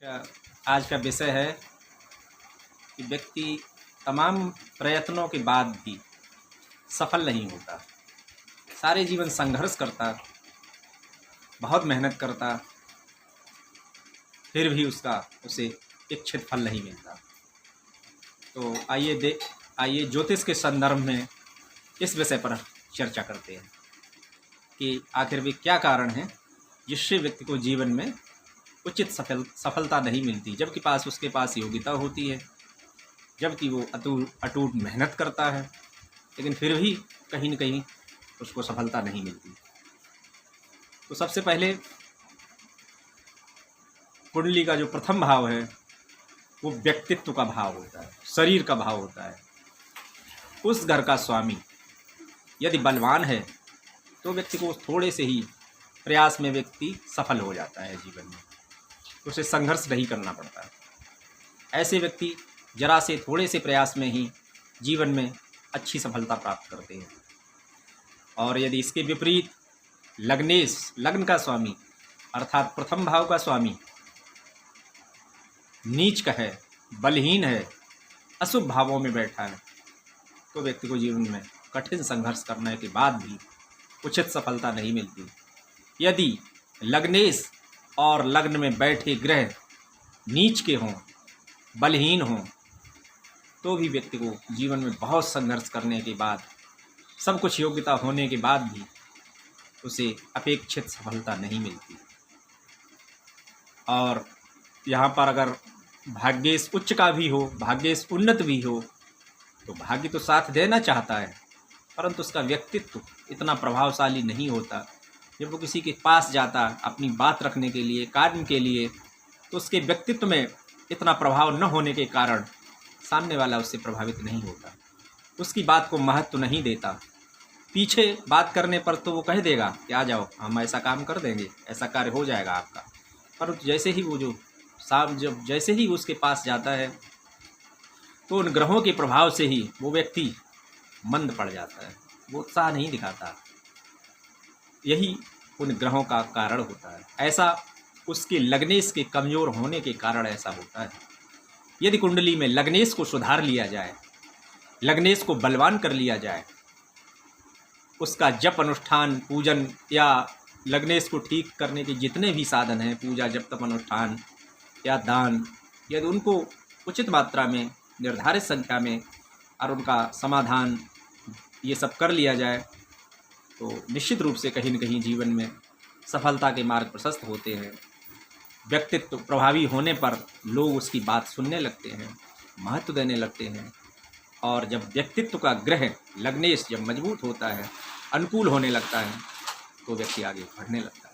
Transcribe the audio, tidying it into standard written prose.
अ, आज का विषय है कि व्यक्ति तमाम प्रयत्नों के बाद भी सफल नहीं होता। सारे जीवन संघर्ष करता, बहुत मेहनत करता, फिर भी उसे इच्छित फल नहीं मिलता। तो आइए ज्योतिष के संदर्भ में इस विषय पर चर्चा करते हैं कि आखिर वे क्या कारण हैं जिससे व्यक्ति को जीवन में उचित सफलता नहीं मिलती, जबकि उसके पास योग्यता होती है, जबकि वो अटूट मेहनत करता है, लेकिन फिर भी कहीं न कहीं उसको सफलता नहीं मिलती। तो सबसे पहले कुंडली का जो प्रथम भाव है वो व्यक्तित्व का भाव होता है, शरीर का भाव होता है। उस घर का स्वामी यदि बलवान है तो व्यक्ति को थोड़े से ही प्रयास में व्यक्ति सफल हो जाता है जीवन में, उसे संघर्ष नहीं करना पड़ता। ऐसे व्यक्ति जरा से थोड़े से प्रयास में ही जीवन में अच्छी सफलता प्राप्त करते हैं। और यदि इसके विपरीत लग्न का स्वामी अर्थात प्रथम भाव का स्वामी नीच का है, बलहीन है, अशुभ भावों में बैठा है, तो व्यक्ति को जीवन में कठिन संघर्ष करने के बाद भी उचित सफलता नहीं मिलती। यदि लग्नेश और लग्न में बैठे ग्रह नीच के हों, बलहीन हों, तो भी व्यक्ति को जीवन में बहुत संघर्ष करने के बाद, सब कुछ योग्यता होने के बाद भी उसे अपेक्षित सफलता नहीं मिलती। और यहाँ पर अगर भाग्येश उच्च का भी हो, भाग्येश उन्नत भी हो, तो भाग्य तो साथ देना चाहता है, परंतु उसका व्यक्तित्व इतना प्रभावशाली नहीं होता। जब वो किसी के पास जाता अपनी बात रखने के लिए, कार्य के लिए, तो उसके व्यक्तित्व में इतना प्रभाव न होने के कारण सामने वाला उससे प्रभावित नहीं होता, उसकी बात को महत्व नहीं देता। पीछे बात करने पर तो वो कह देगा कि आ जाओ, हम ऐसा काम कर देंगे, ऐसा कार्य हो जाएगा आपका, परंतु जैसे ही उसके पास जाता है तो उन ग्रहों के प्रभाव से ही वो व्यक्ति मंद पड़ जाता है, वो उत्साह नहीं दिखाता। यही उन ग्रहों का कारण होता है। ऐसा उसके लग्नेश के कमज़ोर होने के कारण ऐसा होता है। यदि कुंडली में लग्नेश को सुधार लिया जाए, लग्नेश को बलवान कर लिया जाए, उसका जप अनुष्ठान, पूजन या लग्नेश को ठीक करने के जितने भी साधन हैं, पूजा, जप, तप, अनुष्ठान या दान, यदि उनको उचित मात्रा में, निर्धारित संख्या में और उनका समाधान ये सब कर लिया जाए, तो निश्चित रूप से कहीं न कहीं जीवन में सफलता के मार्ग प्रशस्त होते हैं। व्यक्तित्व प्रभावी होने पर लोग उसकी बात सुनने लगते हैं, महत्व देने लगते हैं। और जब व्यक्तित्व का ग्रह लग्नेश जब मजबूत होता है, अनुकूल होने लगता है, तो व्यक्ति आगे बढ़ने लगता है।